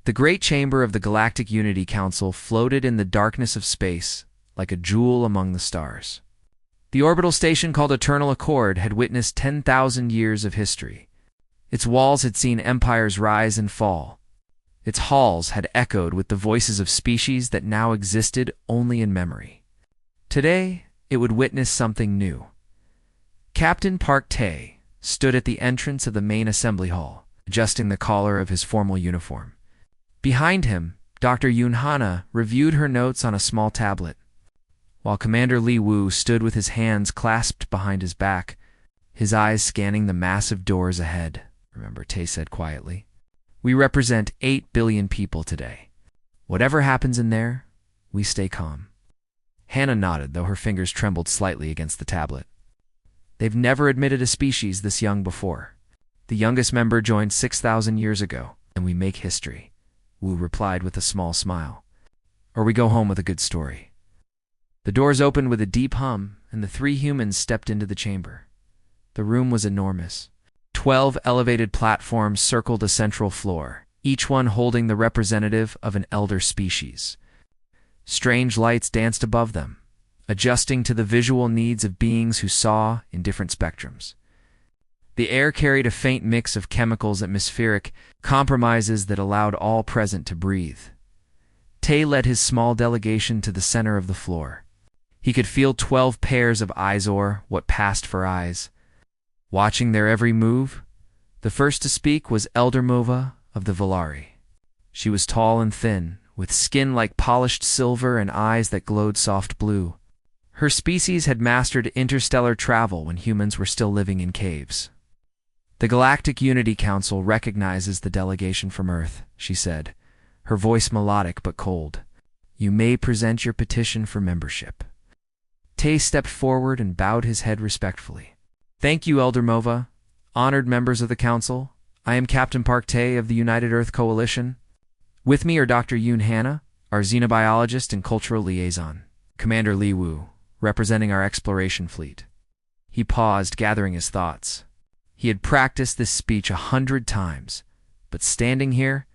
The great chamber of the Galactic Unity Council floated in the darkness of space like a jewel among the stars. The orbital station called Eternal Accord had witnessed 10,000 years of history. Its walls had seen empires rise and fall. Its halls had echoed with the voices of species that now existed only in memory. Today, it would witness something new. Captain Park Tae stood at the entrance of the main assembly hall, adjusting the collar of his formal uniform. Behind him, Dr. Yoon Hana reviewed her notes on a small tablet, while Commander Lee Woo stood with his hands clasped behind his back, his eyes scanning the massive doors ahead. Remember, Tae said quietly, "We represent 8 billion people today. Whatever happens in there, we stay calm." Hannah nodded, though her fingers trembled slightly against the tablet. "They've never admitted a species this young before. The youngest member joined 6,000 years ago, and we make history," Wu replied with a small smile. "Or we go home with a good story." The doors opened with a deep hum, and the 3 humans stepped into the chamber. The room was enormous. 12 elevated platforms circled a central floor, each one holding the representative of an elder species. Strange lights danced above them, adjusting to the visual needs of beings who saw in different spectrums. The air carried a faint mix of chemicals, atmospheric compromises that allowed all present to breathe. Tae led his small delegation to the center of the floor. He could feel 12 pairs of eyes, or what passed for eyes, watching their every move. The first to speak was Elder Mova of the Valari. She was tall and thin, with skin like polished silver and eyes that glowed soft blue. Her species had mastered interstellar travel when humans were still living in caves. "The Galactic Unity Council recognizes the delegation from Earth," she said, her voice melodic but cold. "You may present your petition for membership." Tae stepped forward and bowed his head respectfully. "Thank you, Elder Mova. Honored members of the Council, I am Captain Park Tae of the United Earth Coalition. With me are Dr. Yoon Hana, our xenobiologist and cultural liaison, Commander Lee Woo, representing our exploration fleet." He paused, gathering his thoughts. He had practiced this speech 100 times, but standing here,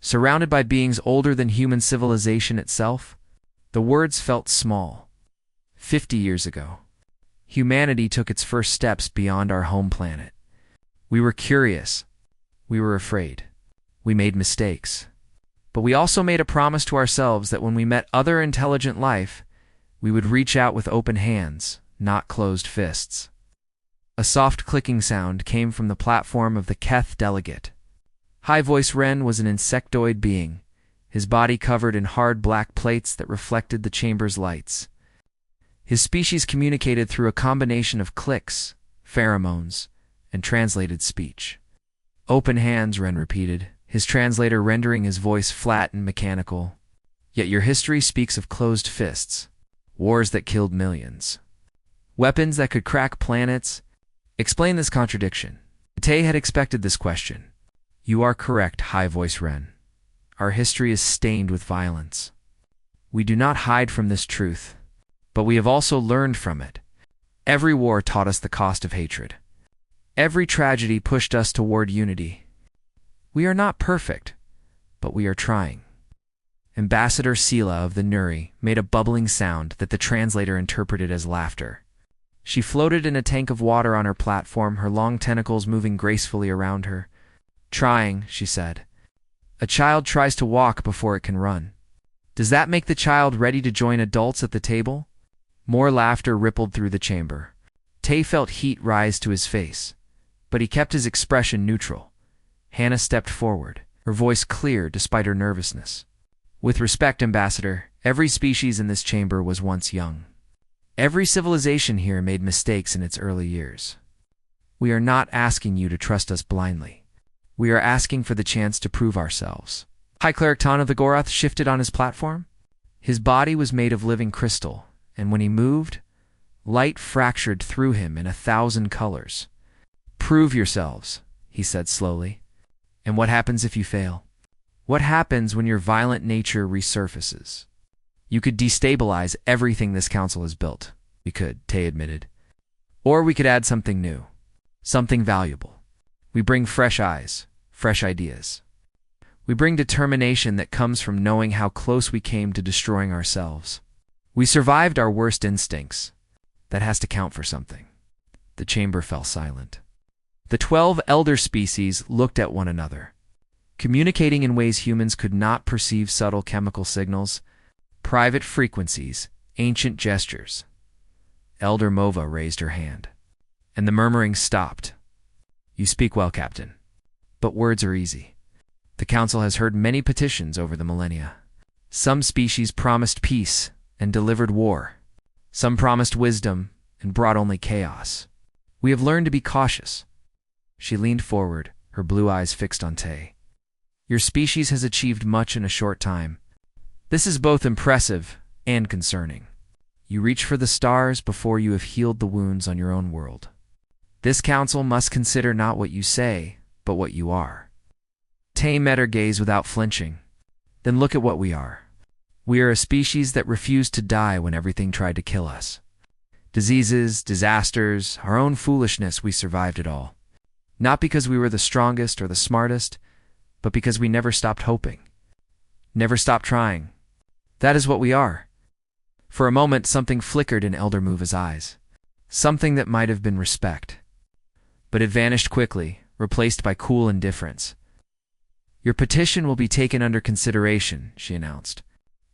surrounded by beings older than human civilization itself, the words felt small. 50 years ago, humanity took its first steps beyond our home planet. We were curious. We were afraid. We made mistakes. But we also made a promise to ourselves that when we met other intelligent life, we would reach out with open hands, not closed fists. A soft clicking sound came from the platform of the Keth delegate. High Voice Ren was an insectoid being, his body covered in hard black plates that reflected the chamber's lights. His species communicated through a combination of clicks, pheromones, and translated speech. "Open hands," Ren repeated, his translator rendering his voice flat and mechanical. "Yet your history speaks of closed fists, wars that killed millions, weapons that could crack planets. Explain this contradiction." Tae had expected this question. "You are correct, High Voice Ren. Our history is stained with violence. We do not hide from this truth, but we have also learned from it. Every war taught us the cost of hatred. Every tragedy pushed us toward unity. We are not perfect, but we are trying." Ambassador Sela of the Nuri made a bubbling sound that the translator interpreted as laughter. She floated in a tank of water on her platform, her long tentacles moving gracefully around her. "Trying," she said. "A child tries to walk before it can run. Does that make the child ready to join adults at the table?" More laughter rippled through the chamber. Tae felt heat rise to his face, but he kept his expression neutral. Hannah stepped forward, her voice clear despite her nervousness. "With respect, Ambassador, every species in this chamber was once young. Every civilization here made mistakes in its early years. We are not asking you to trust us blindly. We are asking for the chance to prove ourselves." High Cleric Tan of the Gorath shifted on his platform. His body was made of living crystal, and when he moved, light fractured through him in 1,000 colors. "Prove yourselves," he said slowly. "And what happens if you fail? What happens when your violent nature resurfaces? You could destabilize everything this council has built." "We could," Tae admitted. "Or we could add something new, something valuable. We bring fresh eyes, fresh ideas. We bring determination that comes from knowing how close we came to destroying ourselves. We survived our worst instincts. That has to count for something." The chamber fell silent. The 12 elder species looked at one another, communicating in ways humans could not perceive: subtle chemical signals, private frequencies, ancient gestures. Elder Mova raised her hand, and the murmuring stopped. "You speak well, Captain, but words are easy. The Council has heard many petitions over the millennia. Some species promised peace and delivered war. Some promised wisdom and brought only chaos. We have learned to be cautious." She leaned forward, her blue eyes fixed on Tay. "Your species has achieved much in a short time. This is both impressive and concerning. You reach for the stars before you have healed the wounds on your own world. This council must consider not what you say, but what you are." Tay met her gaze without flinching. "Then look at what we are. We are a species that refused to die when everything tried to kill us. Diseases, disasters, our own foolishness, we survived it all. Not because we were the strongest or the smartest, but because we never stopped hoping. Never stopped trying. That is what we are." For a moment, something flickered in Elder Mova's eyes. Something that might have been respect. But it vanished quickly, replaced by cool indifference. "Your petition will be taken under consideration," she announced.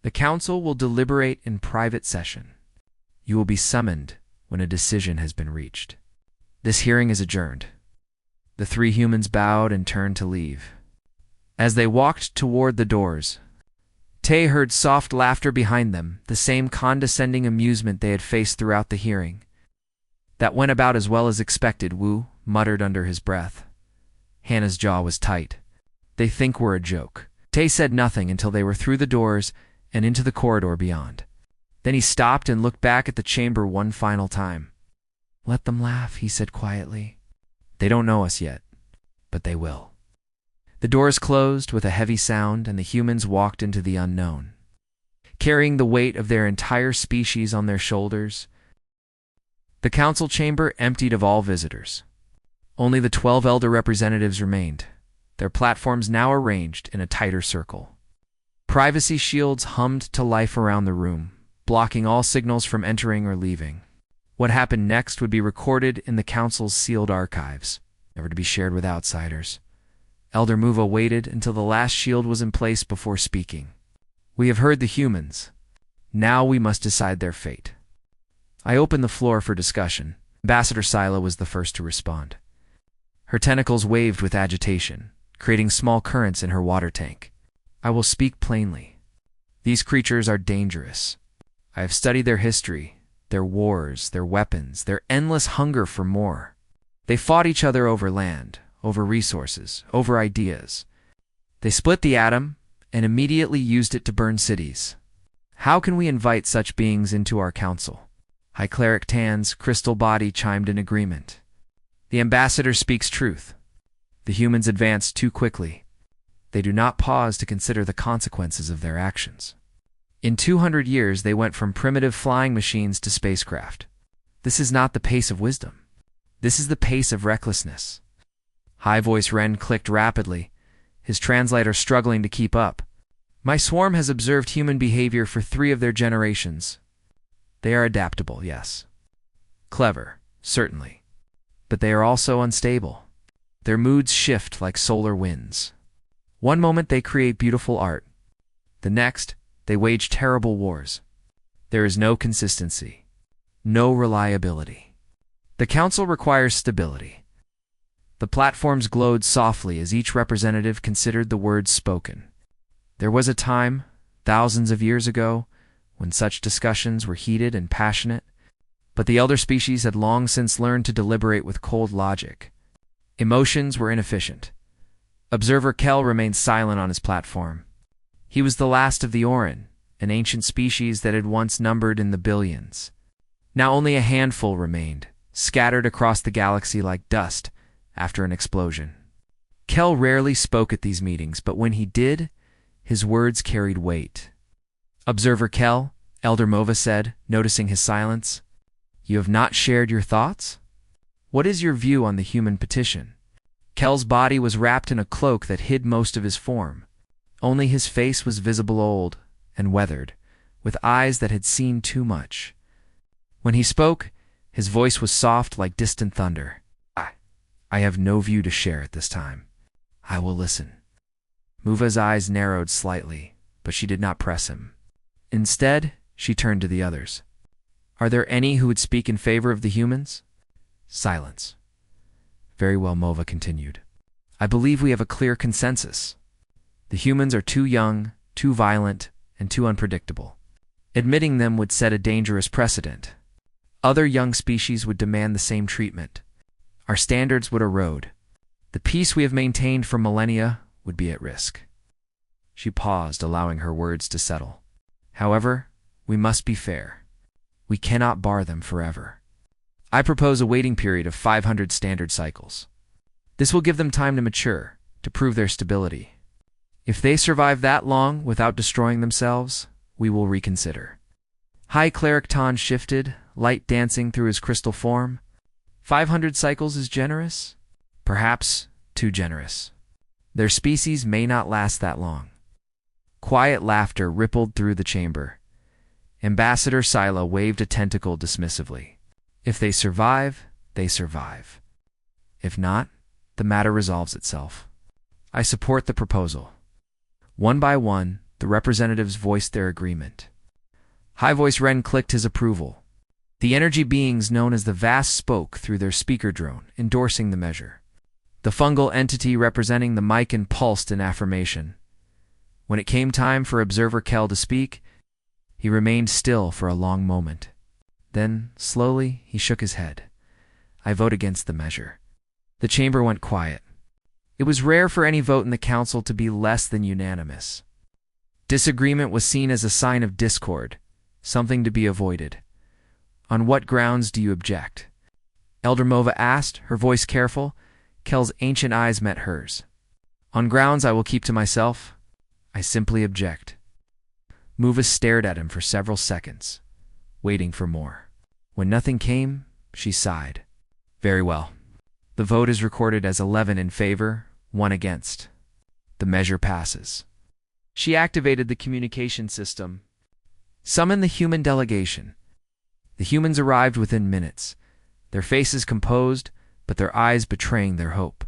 "The council will deliberate in private session. You will be summoned when a decision has been reached. This hearing is adjourned." The 3 humans bowed and turned to leave. As they walked toward the doors, Tay heard soft laughter behind them, the same condescending amusement they had faced throughout the hearing. "That went about as well as expected," Wu muttered under his breath. Hannah's jaw was tight. "They think we're a joke." Tay said nothing until they were through the doors and into the corridor beyond. Then he stopped and looked back at the chamber one final time. "Let them laugh," he said quietly. "They don't know us yet, but they will." The doors closed with a heavy sound, and the humans walked into the unknown, carrying the weight of their entire species on their shoulders. The council chamber emptied of all visitors. Only the 12 elder representatives remained, their platforms now arranged in a tighter circle. Privacy shields hummed to life around the room, blocking all signals from entering or leaving. What happened next would be recorded in the council's sealed archives, never to be shared with outsiders. Elder Muva waited until the last shield was in place before speaking. "We have heard the humans. Now we must decide their fate." I open the floor for discussion. Ambassador Scylla was the first to respond. Her tentacles waved with agitation, creating small currents in her water tank. "I will speak plainly. These creatures are dangerous. I have studied their history, their wars, their weapons, their endless hunger for more. They fought each other over land, over resources, over ideas. They split the atom and immediately used it to burn cities. How can we invite such beings into our council?" High Cleric Tan's crystal body chimed in agreement. "The ambassador speaks truth. The humans advance too quickly. They do not pause to consider the consequences of their actions. In 200 years, they went from primitive flying machines to spacecraft. This is not the pace of wisdom. This is the pace of recklessness." High Voice Ren clicked rapidly, his translator struggling to keep up. "My swarm has observed human behavior for 3 of their generations. They are adaptable, yes. Clever, certainly. But they are also unstable. Their moods shift like solar winds. One moment they create beautiful art. The next, they wage terrible wars. There is no consistency, no reliability. The council requires stability." The platforms glowed softly as each representative considered the words spoken. There was a time, thousands of years ago, when such discussions were heated and passionate, but the elder species had long since learned to deliberate with cold logic. Emotions were inefficient. Observer Kel remained silent on his platform. He was the last of the Orin, an ancient species that had once numbered in the billions. Now only a handful remained, scattered across the galaxy like dust after an explosion. Kel rarely spoke at these meetings, but when he did, his words carried weight. "Observer Kel," Elder Mova said, noticing his silence, "you have not shared your thoughts? What is your view on the human petition?" Kel's body was wrapped in a cloak that hid most of his form, Only his face was visible old and weathered, with eyes that had seen too much. When he spoke, his voice was soft like distant thunder. I have no view to share at this time. I will listen. Muva's eyes narrowed slightly, but she did not press him. Instead, she turned to the others. Are there any who would speak in favor of the humans? Silence. Very well, Mova continued. I believe we have a clear consensus. The humans are too young, too violent, and too unpredictable. Admitting them would set a dangerous precedent. Other young species would demand the same treatment. Our standards would erode. The peace we have maintained for millennia would be at risk. She paused, allowing her words to settle. However, we must be fair. We cannot bar them forever. I propose a waiting period of 500 standard cycles. This will give them time to mature, to prove their stability. If they survive that long without destroying themselves, we will reconsider. High Cleric Tan shifted, light dancing through his crystal form. 500 cycles is generous? Perhaps too generous. Their species may not last that long. Quiet laughter rippled through the chamber. Ambassador Scylla waved a tentacle dismissively. If they survive, they survive. If not, the matter resolves itself. I support the proposal. One by one, the representatives voiced their agreement. High Voice Ren clicked his approval. The energy beings known as the Vast spoke through their speaker drone, endorsing the measure. The fungal entity representing the Mycan pulsed in affirmation. When it came time for Observer Kel to speak, he remained still for a long moment. Then, slowly, he shook his head. I vote against the measure. The chamber went quiet. It was rare for any vote in the council to be less than unanimous. Disagreement was seen as a sign of discord, something to be avoided. On what grounds do you object? Elder Mova asked, her voice careful. Kel's ancient eyes met hers. On grounds I will keep to myself. I simply object. Mova stared at him for several seconds, waiting for more. When nothing came, she sighed. Very well. The vote is recorded as 11 in favor, 1 against. The measure passes. She activated the communication system. Summon the human delegation. The humans arrived within minutes, their faces composed, but their eyes betraying their hope.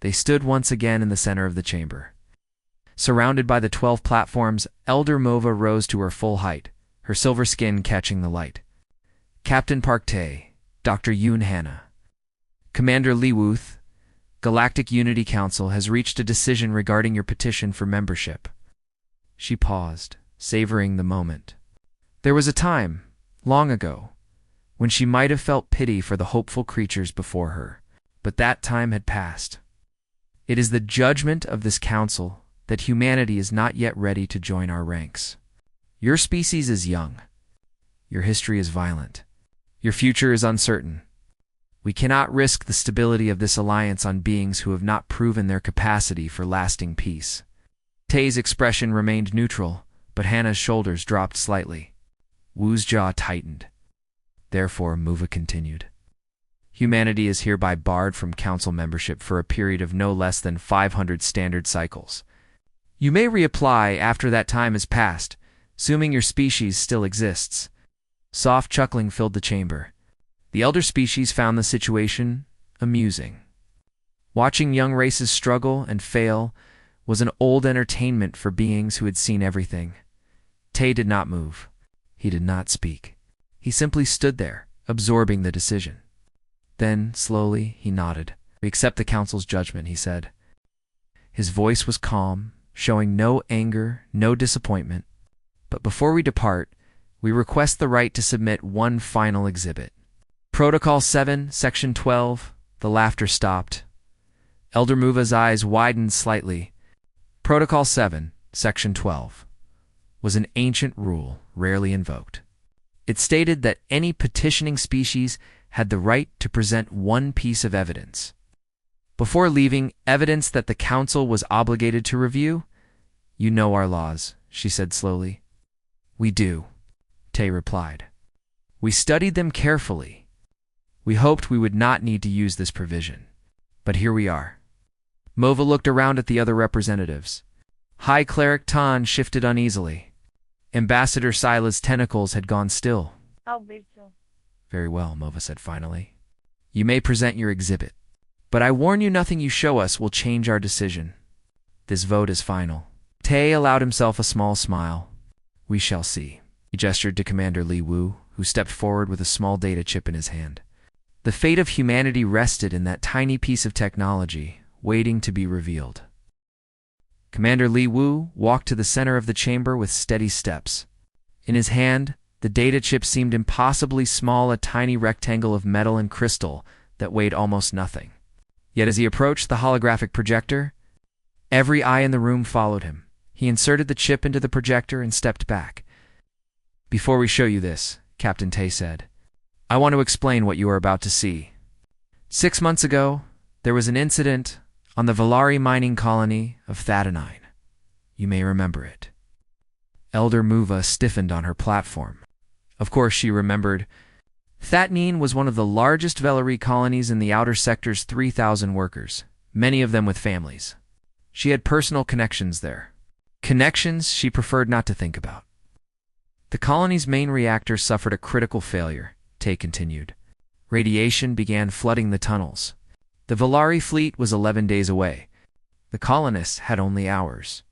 They stood once again in the center of the chamber. Surrounded by the 12 platforms, Elder Mova rose to her full height, her silver skin catching the light. Captain Park Tae, Dr. Yoon Hannah. Commander Lee Wooth, Galactic Unity Council has reached a decision regarding your petition for membership. She paused, savoring the moment. There was a time, long ago, when she might have felt pity for the hopeful creatures before her, but that time had passed. It is the judgment of this council that humanity is not yet ready to join our ranks. Your species is young. Your history is violent. Your future is uncertain. We cannot risk the stability of this alliance on beings who have not proven their capacity for lasting peace. Tae's expression remained neutral, but Hannah's shoulders dropped slightly. Wu's jaw tightened. Therefore, Muva continued. Humanity is hereby barred from council membership for a period of no less than 500 standard cycles. You may reapply after that time has passed, assuming your species still exists. Soft chuckling filled the chamber. The elder species found the situation amusing. Watching young races struggle and fail was an old entertainment for beings who had seen everything. Tae did not move. He did not speak. He simply stood there, absorbing the decision. Then, slowly, he nodded. We accept the council's judgment, he said. His voice was calm, showing no anger, no disappointment. But before we depart, we request the right to submit one final exhibit. Protocol 7, Section 12. The laughter stopped. Elder Muva's eyes widened slightly. Protocol 7, Section 12, was an ancient rule rarely invoked. It stated that any petitioning species had the right to present one piece of evidence. Before leaving, evidence that the council was obligated to review? You know our laws, she said slowly. We do, Tae replied. We studied them carefully. We hoped we would not need to use this provision. But here we are. Mova looked around at the other representatives. High Cleric Tan shifted uneasily. Ambassador Sila's tentacles had gone still. Very well, Mova said finally. You may present your exhibit, but I warn you nothing you show us will change our decision. This vote is final. Tay allowed himself a small smile. We shall see. He gestured to Commander Li Wu, who stepped forward with a small data chip in his hand. The fate of humanity rested in that tiny piece of technology, waiting to be revealed. Commander Li Wu walked to the center of the chamber with steady steps. In his hand, the data chip seemed impossibly small, a tiny rectangle of metal and crystal that weighed almost nothing. Yet as he approached the holographic projector, every eye in the room followed him. He inserted the chip into the projector and stepped back. Before we show you this, Captain Tay said, I want to explain what you are about to see. 6 months ago, there was an incident on the Valari mining colony of Thatanine. You may remember it. Elder Muva stiffened on her platform. Of course she remembered. Thatanine was one of the largest Valari colonies in the outer sector's 3,000 workers, many of them with families. She had personal connections there. Connections she preferred not to think about. The colony's main reactor suffered a critical failure, Tay continued. Radiation began flooding the tunnels. The Valari fleet was 11 days away. The colonists had only hours.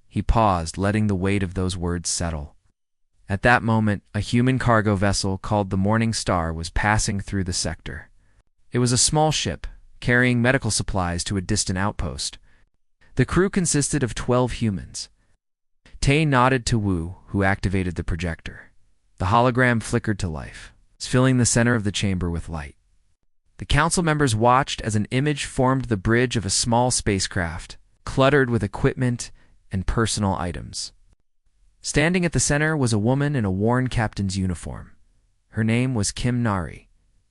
He paused, letting the weight of those words settle. At that moment, a human cargo vessel called the Morning Star was passing through the sector. It was a small ship, carrying medical supplies to a distant outpost. The crew consisted of 12 humans. Tay nodded to Wu, who activated the projector. The hologram flickered to life, filling the center of the chamber with light. The council members watched as an image formed the bridge of a small spacecraft, cluttered with equipment and personal items. Standing at the center was a woman in a worn captain's uniform. Her name was Kim Nari.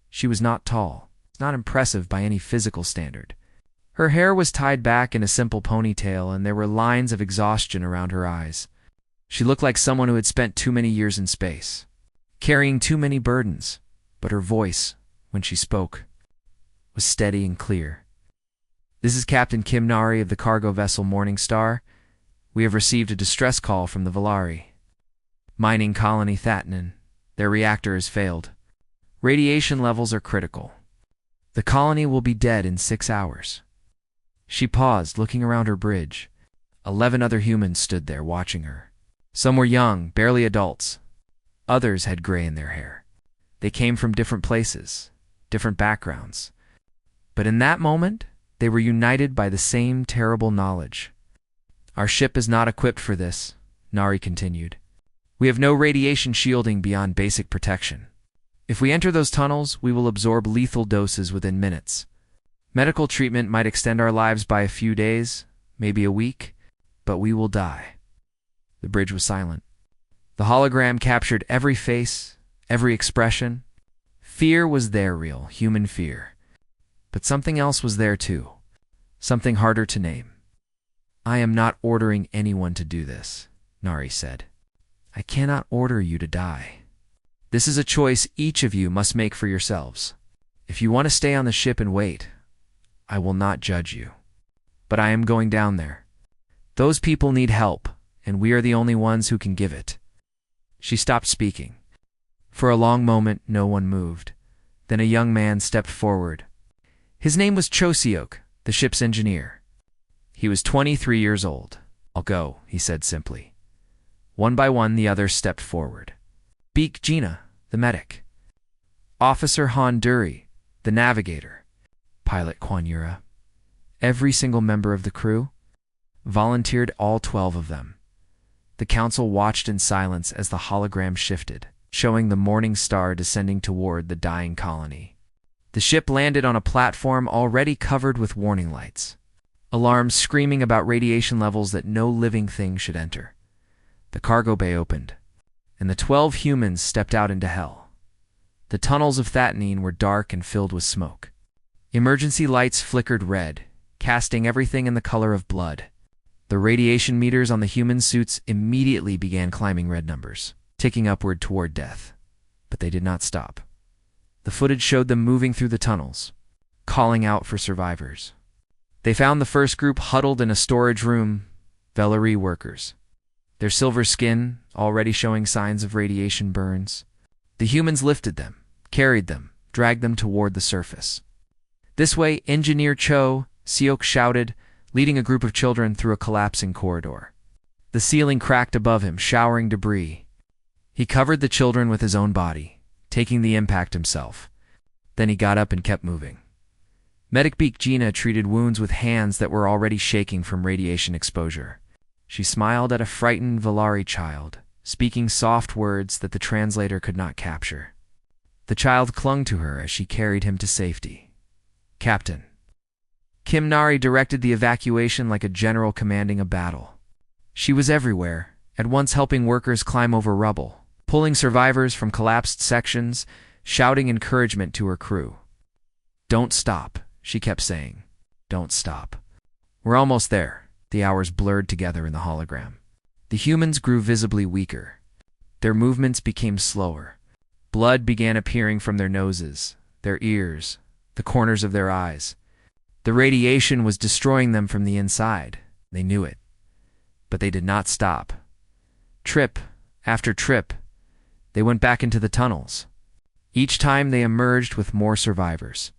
She was not tall, not impressive by any physical standard. Her hair was tied back in a simple ponytail, and there were lines of exhaustion around her eyes. She looked like someone who had spent too many years in space, carrying too many burdens, but her voice, when she spoke, was steady and clear. This is Captain Kim Nari of the cargo vessel Morning Star. We have received a distress call from the Valari. Mining colony Thatanine. Their reactor has failed. Radiation levels are critical. The colony will be dead in 6 hours. She paused, looking around her bridge. 11 other humans stood there watching her. Some were young, barely adults. Others had gray in their hair. They came from different places, different backgrounds. But in that moment, they were united by the same terrible knowledge. Our ship is not equipped for this, Nari continued. We have no radiation shielding beyond basic protection. If we enter those tunnels, we will absorb lethal doses within minutes. Medical treatment might extend our lives by a few days, maybe a week, but we will die. The bridge was silent. The hologram captured every face, every expression. Fear was there, real, human fear. But something else was there too, something harder to name. I am not ordering anyone to do this, Nari said. I cannot order you to die. This is a choice each of you must make for yourselves. If you want to stay on the ship and wait, I will not judge you. But I am going down there. Those people need help, and we are the only ones who can give it. She stopped speaking. For a long moment, no one moved. Then a young man stepped forward. His name was Chosiok, the ship's engineer. He was 23 years old. I'll go, he said simply. One by one, the others stepped forward. Beek Gina, the medic. Officer Han Duri, the navigator. Pilot Quan Yura. Every single member of the crew volunteered, all 12 of them. The council watched in silence as the hologram shifted, showing the Morning Star descending toward the dying colony. The ship landed on a platform already covered with warning lights, alarms screaming about radiation levels that no living thing should enter. The cargo bay opened, and the 12 humans stepped out into hell. The tunnels of Thatanine were dark and filled with smoke. Emergency lights flickered red, casting everything in the color of blood. The radiation meters on the human suits immediately began climbing red numbers, ticking upward toward death. But they did not stop. The footage showed them moving through the tunnels, calling out for survivors. They found the first group huddled in a storage room, Velari workers, their silver skin already showing signs of radiation burns. The humans lifted them, carried them, dragged them toward the surface. This way, Engineer Cho Seok shouted, leading a group of children through a collapsing corridor. The ceiling cracked above him, showering debris. He covered the children with his own body, taking the impact himself. Then he got up and kept moving. Medic Beak Gina treated wounds with hands that were already shaking from radiation exposure. She smiled at a frightened Velari child, speaking soft words that the translator could not capture. The child clung to her as she carried him to safety. Captain Kim Nari directed the evacuation like a general commanding a battle. She was everywhere, at once helping workers climb over rubble, pulling survivors from collapsed sections, shouting encouragement to her crew. "Don't stop," she kept saying. "Don't stop. We're almost there." The hours blurred together in the hologram. The humans grew visibly weaker. Their movements became slower. Blood began appearing from their noses, their ears, the corners of their eyes. The radiation was destroying them from the inside. They knew it. But they did not stop. Trip after trip, they went back into the tunnels. Each time they emerged with more survivors.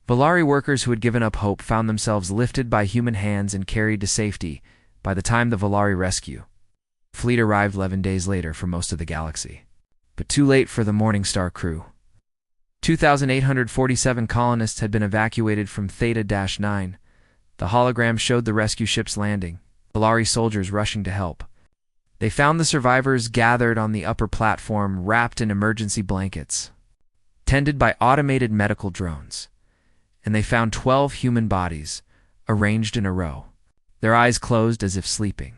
Velari workers who had given up hope found themselves lifted by human hands and carried to safety by the time the Velari rescue fleet arrived 11 days later for most of the galaxy. But too late for the Morningstar crew. 2,847 colonists had been evacuated from Theta-9. The hologram showed the rescue ships landing, Velari soldiers rushing to help. They found the survivors gathered on the upper platform, wrapped in emergency blankets, tended by automated medical drones. And they found 12 human bodies, arranged in a row, their eyes closed as if sleeping.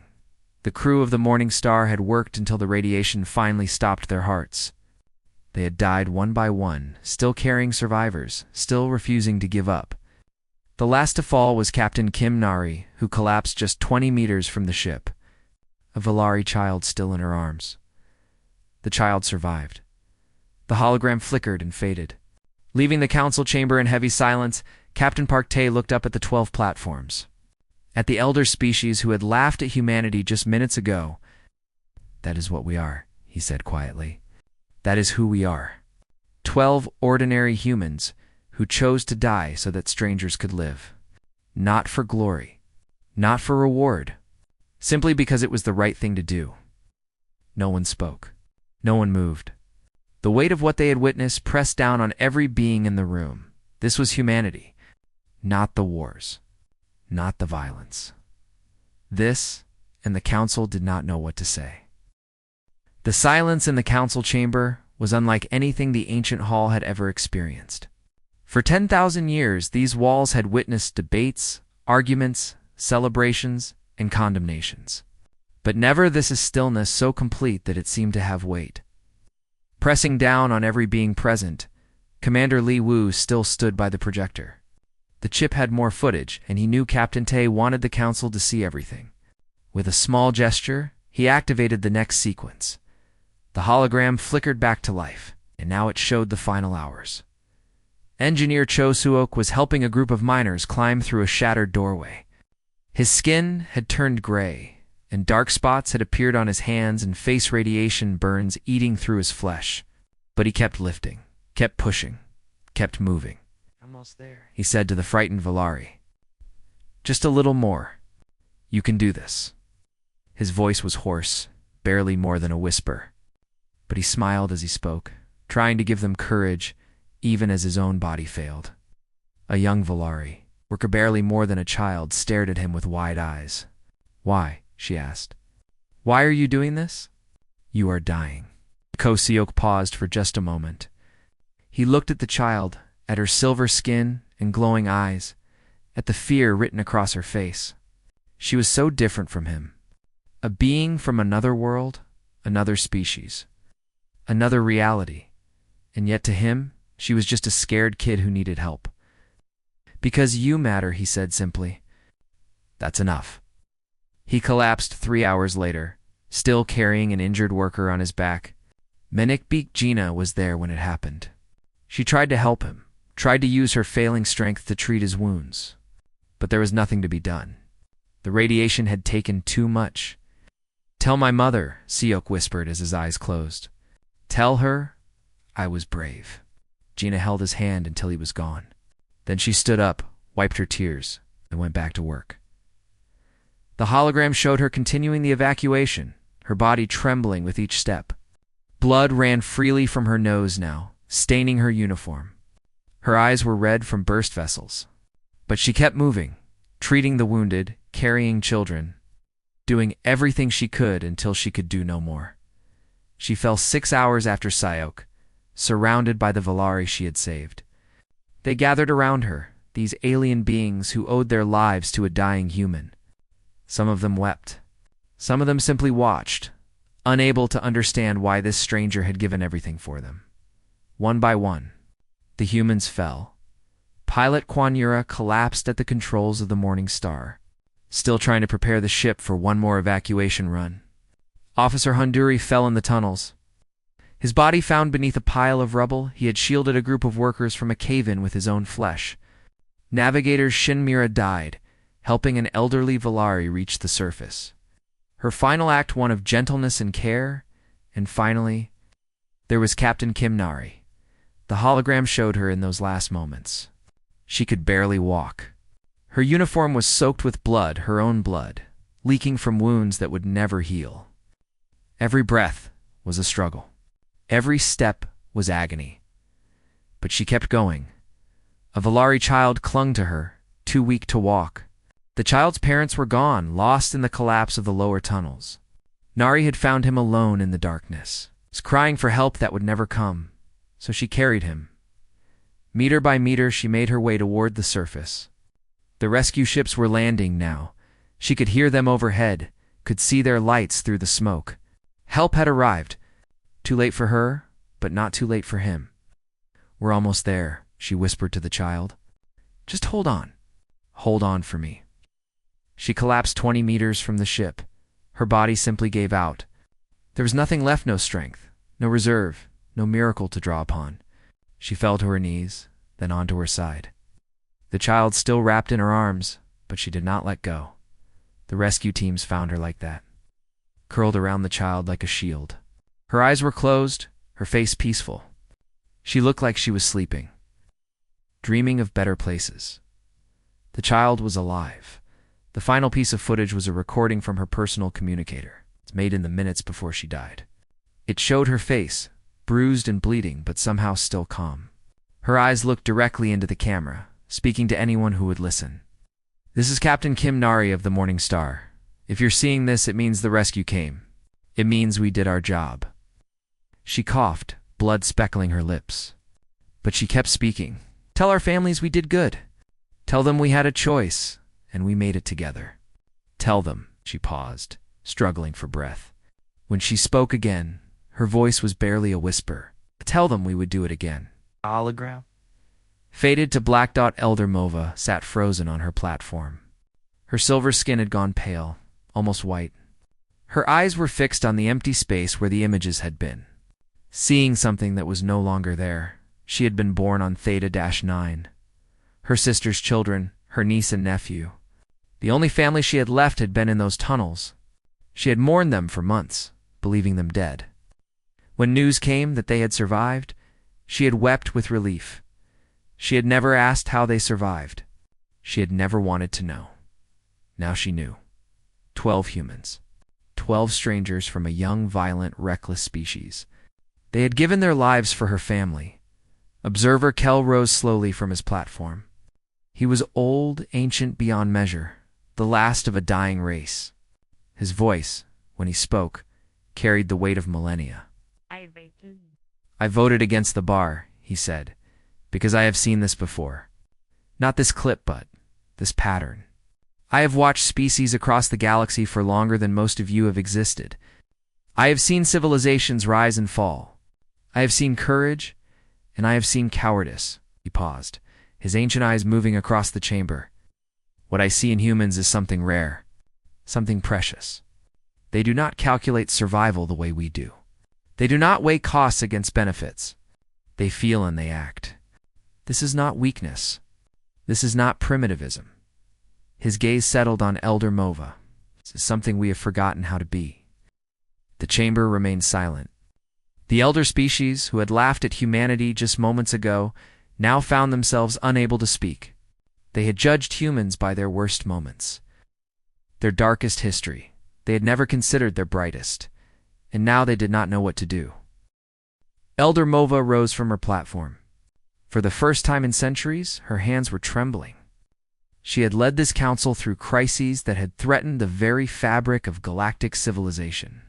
The crew of the Morning Star had worked until the radiation finally stopped their hearts. They had died one by one, still carrying survivors, still refusing to give up. The last to fall was Captain Kim Nari, who collapsed just 20 meters from the ship, a Velari child still in her arms. The child survived. The hologram flickered and faded. Leaving the council chamber in heavy silence, Captain Park Tae looked up at the 12 platforms. At the elder species who had laughed at humanity just minutes ago. "That is what we are," he said quietly. "That is who we are. 12 ordinary humans who chose to die so that strangers could live. Not for glory. Not for reward. Simply because it was the right thing to do." No one spoke. No one moved. The weight of what they had witnessed pressed down on every being in the room. This was humanity, not the wars, not the violence. This, and the council did not know what to say. The silence in the council chamber was unlike anything the ancient hall had ever experienced. For 10,000 years, these walls had witnessed debates, arguments, celebrations, and condemnations. But never this stillness so complete that it seemed to have weight. Pressing down on every being present, Commander Li Wu still stood by the projector. The chip had more footage, and he knew Captain Tae wanted the council to see everything. With a small gesture, he activated the next sequence. The hologram flickered back to life, and now it showed the final hours. Engineer Cho Suok was helping a group of miners climb through a shattered doorway. His skin had turned gray, and dark spots had appeared on his hands and face, radiation burns eating through his flesh. But he kept lifting, kept pushing, kept moving. "Almost there," he said to the frightened Velari. "Just a little more. You can do this." His voice was hoarse, barely more than a whisper. But he smiled as he spoke, trying to give them courage, even as his own body failed. A young Velari, worker barely more than a child, stared at him with wide eyes. "Why?" she asked. "Why are you doing this?" "You are dying." Ko Seok paused for just a moment. He looked at the child, at her silver skin and glowing eyes, at the fear written across her face. She was so different from him. A being from another world, another species, another reality. And yet to him, she was just a scared kid who needed help. "Because you matter," he said simply. "That's enough." He collapsed 3 hours later, still carrying an injured worker on his back. Menik Beak Gina was there when it happened. She tried to help him, tried to use her failing strength to treat his wounds. But there was nothing to be done. The radiation had taken too much. "Tell my mother," Seok whispered as his eyes closed. "Tell her I was brave." Gina held his hand until he was gone. Then she stood up, wiped her tears, and went back to work. The hologram showed her continuing the evacuation, her body trembling with each step. Blood ran freely from her nose now, staining her uniform. Her eyes were red from burst vessels. But she kept moving, treating the wounded, carrying children, doing everything she could until she could do no more. She fell 6 hours after Seok, surrounded by the Valari she had saved. They gathered around her, these alien beings who owed their lives to a dying human. Some of them wept. Some of them simply watched, unable to understand why this stranger had given everything for them. One by one, the humans fell. Pilot Quanyura collapsed at the controls of the Morning Star, still trying to prepare the ship for one more evacuation run. Officer Hunduri fell in the tunnels. His body found beneath a pile of rubble, he had shielded a group of workers from a cave-in with his own flesh. Navigator Shinmira died, helping an elderly Valari reach the surface. Her final act one of gentleness and care, and finally, there was Captain Kim Nari. The hologram showed her in those last moments. She could barely walk. Her uniform was soaked with blood, her own blood, leaking from wounds that would never heal. Every breath was a struggle. Every step was agony. But she kept going. A Valari child clung to her, too weak to walk. The child's parents were gone, lost in the collapse of the lower tunnels. Nari had found him alone in the darkness. He was crying for help that would never come, so she carried him. Meter by meter, she made her way toward the surface. The rescue ships were landing now. She could hear them overhead, could see their lights through the smoke. Help had arrived. Too late for her, but not too late for him. "We're almost there," she whispered to the child. "Just hold on. Hold on for me." She collapsed 20 meters from the ship. Her body simply gave out. There was nothing left, no strength, no reserve, no miracle to draw upon. She fell to her knees, then onto her side. The child still wrapped in her arms, but she did not let go. The rescue teams found her like that, curled around the child like a shield. Her eyes were closed, her face peaceful. She looked like she was sleeping, dreaming of better places. The child was alive. The final piece of footage was a recording from her personal communicator. It's made in the minutes before she died. It showed her face, bruised and bleeding, but somehow still calm. Her eyes looked directly into the camera, speaking to anyone who would listen. "This is Captain Kim Nari of the Morning Star. If you're seeing this, it means the rescue came. It means we did our job." She coughed, blood speckling her lips. But she kept speaking. "Tell our families we did good. Tell them we had a choice, and we made it together. Tell them," she paused, struggling for breath. When she spoke again, her voice was barely a whisper. "Tell them we would do it again." Hologram? Faded to black dot, Elder Mova sat frozen on her platform. Her silver skin had gone pale, almost white. Her eyes were fixed on the empty space where the images had been. Seeing something that was no longer there. She had been born on Theta-9. Her sister's children, her niece and nephew. The only family she had left had been in those tunnels. She had mourned them for months, believing them dead. When news came that they had survived, she had wept with relief. She had never asked how they survived. She had never wanted to know. Now she knew. 12 humans. 12 strangers from a young, violent, reckless species. They had given their lives for her family. Observer Kel rose slowly from his platform. He was old, ancient beyond measure, the last of a dying race. His voice, when he spoke, carried the weight of millennia. "I voted against the bar," he said, "because I have seen this before. Not this clip, but this pattern. I have watched species across the galaxy for longer than most of you have existed. I have seen civilizations rise and fall. I have seen courage, and I have seen cowardice." He paused, his ancient eyes moving across the chamber. "What I see in humans is something rare, something precious. They do not calculate survival the way we do. They do not weigh costs against benefits. They feel and they act. This is not weakness. This is not primitivism. His gaze settled on Elder Mova. This is something we have forgotten how to be. The chamber remained silent. The elder species, who had laughed at humanity just moments ago, now found themselves unable to speak. They had judged humans by their worst moments, their darkest history. They had never considered their brightest, and now they did not know what to do. Elder Mova rose from her platform. For the first time in centuries, her hands were trembling. She had led this council through crises that had threatened the very fabric of galactic civilization.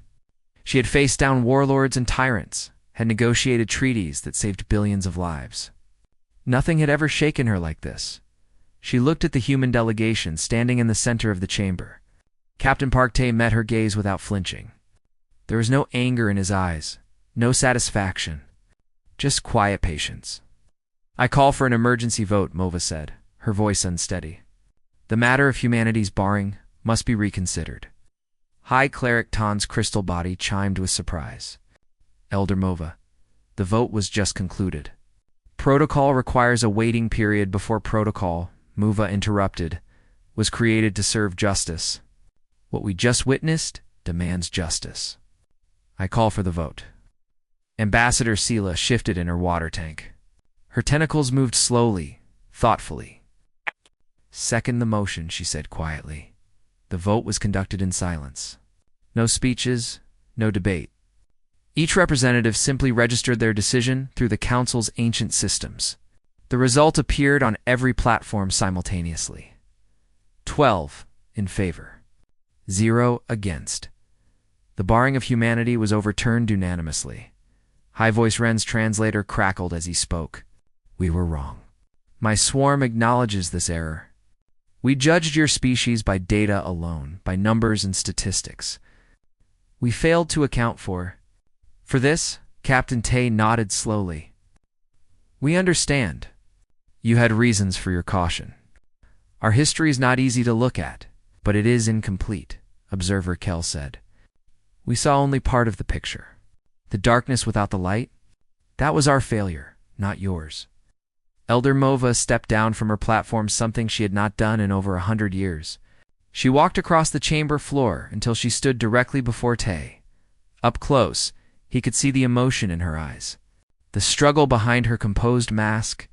She had faced down warlords and tyrants, had negotiated treaties that saved billions of lives. Nothing had ever shaken her like this. She looked at the human delegation standing in the center of the chamber. Captain Parkte met her gaze without flinching. There was no anger in his eyes, no satisfaction, just quiet patience. "I call for an emergency vote," Mova said, her voice unsteady. "The matter of humanity's barring must be reconsidered." High Cleric Tan's crystal body chimed with surprise. "Elder Mova, the vote was just concluded." "Protocol requires a waiting period before protocol," Mova interrupted, "was created to serve justice. What we just witnessed demands justice. I call for the vote." Ambassador Sela shifted in her water tank. Her tentacles moved slowly, thoughtfully. "Second the motion," she said quietly. The vote was conducted in silence. No speeches, no debate. Each representative simply registered their decision through the Council's ancient systems. The result appeared on every platform simultaneously. 12 in favor, 0 against. The barring of humanity was overturned unanimously. High Voice Ren's translator crackled as he spoke. "We were wrong. My swarm acknowledges this error. We judged your species by data alone, by numbers and statistics. We failed to account for this." Captain Tay nodded slowly. "We understand. You had reasons for your caution. Our history is not easy to look at, but it is incomplete," Observer Kell said. "We saw only part of the picture. The darkness without the light? That was our failure, not yours." Elder Mova stepped down from her platform, something she had not done in over 100 years. She walked across the chamber floor until she stood directly before Tay. Up close, he could see the emotion in her eyes, the struggle behind her composed mask.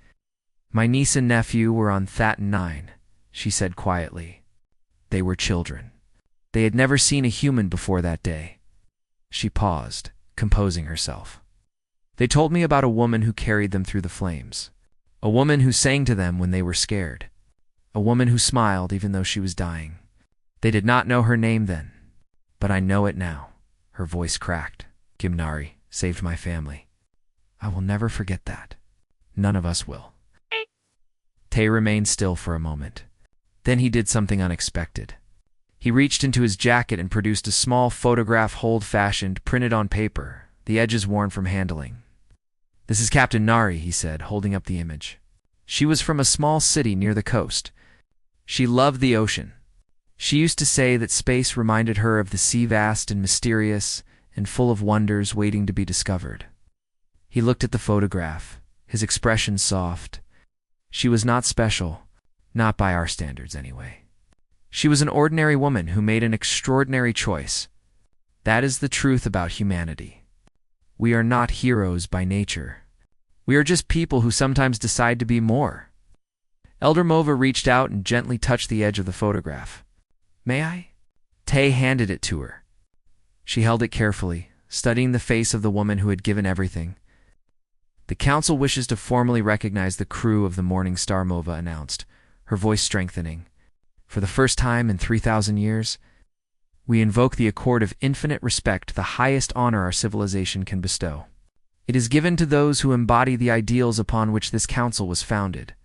"My niece and nephew were on Thatton 9, she said quietly. They were children. They had never seen a human before that day. She paused, composing herself. "They told me about a woman who carried them through the flames. A woman who sang to them when they were scared. A woman who smiled even though she was dying. They did not know her name then, but I know it now." Her voice cracked. "Gimnari saved my family. I will never forget that. None of us will." Tay remained still for a moment. Then he did something unexpected. He reached into his jacket and produced a small photograph, hold-fashioned, printed on paper, the edges worn from handling. "This is Captain Nari," he said, holding up the image. "She was from a small city near the coast. She loved the ocean. She used to say that space reminded her of the sea, vast and mysterious and full of wonders waiting to be discovered." He looked at the photograph, his expression soft. She was not special, not by our standards anyway. She was an ordinary woman who made an extraordinary choice. That is the truth about humanity. We are not heroes by nature. We are just people who sometimes decide to be more. Elder Mova reached out and gently touched the edge of the photograph. "May I?" Tay handed it to her. She held it carefully, studying the face of the woman who had given everything. "The Council wishes to formally recognize the crew of the Morning Star," Mova announced, her voice strengthening. "For the first time in 3,000 years, we invoke the accord of infinite respect, the highest honor our civilization can bestow. It is given to those who embody the ideals upon which this council was founded: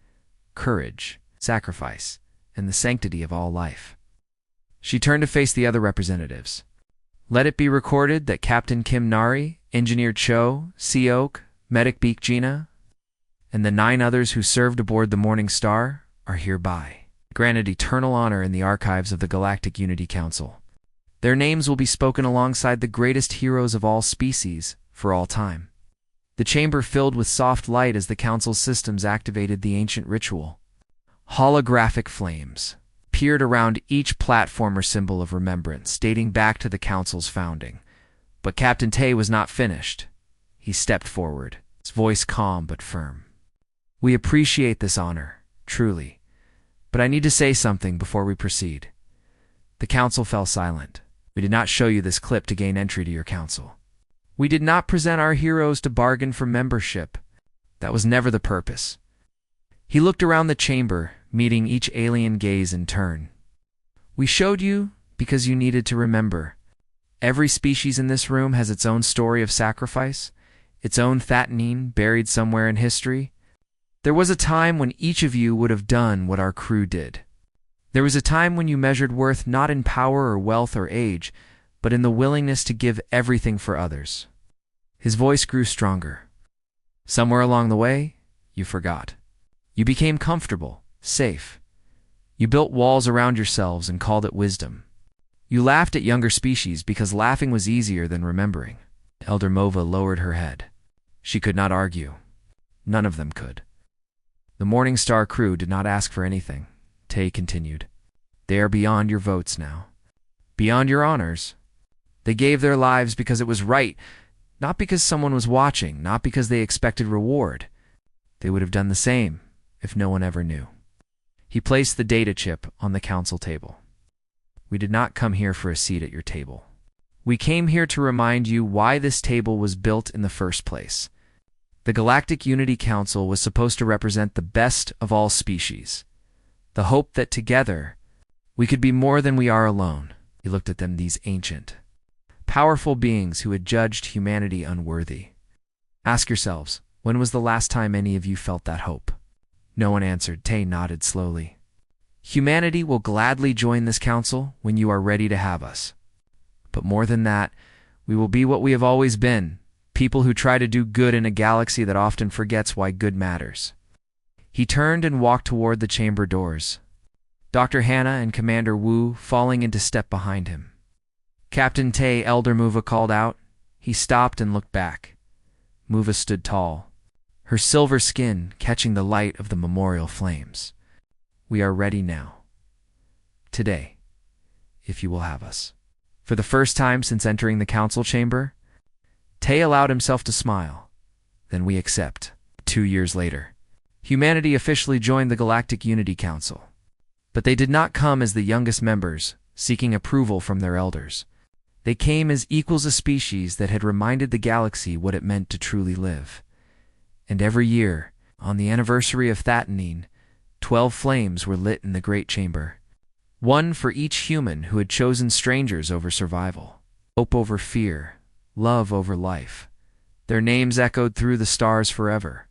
courage, sacrifice, and the sanctity of all life." She turned to face the other representatives. "Let it be recorded that Captain Kim Nari, Engineer Cho, Sea Oak, Medic Beak Gina, and the 9 others who served aboard the Morning Star are hereby granted eternal honor in the archives of the Galactic Unity Council. Their names will be spoken alongside the greatest heroes of all species for all time." The chamber filled with soft light as the Council's systems activated the ancient ritual. Holographic flames, peered around each platform or symbol of remembrance, dating back to the Council's founding. But Captain Tay was not finished. He stepped forward, his voice calm but firm. "We appreciate this honor, truly, but I need to say something before we proceed." The Council fell silent. "We did not show you this clip to gain entry to your Council. We did not present our heroes to bargain for membership. That was never the purpose." He looked around the chamber, meeting each alien gaze in turn. "We showed you because you needed to remember. Every species in this room has its own story of sacrifice, its own Thatanine buried somewhere in history. There was a time when each of you would have done what our crew did. There was a time when you measured worth not in power or wealth or age, but in the willingness to give everything for others." His voice grew stronger. "Somewhere along the way, you forgot. You became comfortable, safe. You built walls around yourselves and called it wisdom. You laughed at younger species because laughing was easier than remembering." Elder Mova lowered her head. She could not argue. None of them could. "The Morning Star crew did not ask for anything," Tay continued. "They are beyond your votes now. Beyond your honors. They gave their lives because it was right, not because someone was watching, not because they expected reward. They would have done the same if no one ever knew." He placed the data chip on the Council table. "We did not come here for a seat at your table. We came here to remind you why this table was built in the first place. The Galactic Unity Council was supposed to represent the best of all species. The hope that together we could be more than we are alone." He looked at them, these ancient, powerful beings who had judged humanity unworthy. "Ask yourselves, when was the last time any of you felt that hope?" No one answered. Tay nodded slowly. "Humanity will gladly join this council when you are ready to have us. But more than that, we will be what we have always been, people who try to do good in a galaxy that often forgets why good matters." He turned and walked toward the chamber doors, Dr. Hannah and Commander Wu falling into step behind him. "Captain Tay," Elder Muva called out. He stopped and looked back. Muva stood tall, her silver skin catching the light of the memorial flames. "We are ready now. Today, if you will have us." For the first time since entering the council chamber, Tay allowed himself to smile. "Then we accept." 2 years later, humanity officially joined the Galactic Unity Council. But they did not come as the youngest members, seeking approval from their elders. They came as equals of species that had reminded the galaxy what it meant to truly live. And every year, on the anniversary of Thatanine, 12 flames were lit in the Great Chamber. One for each human who had chosen strangers over survival, hope over fear, love over life. Their names echoed through the stars forever.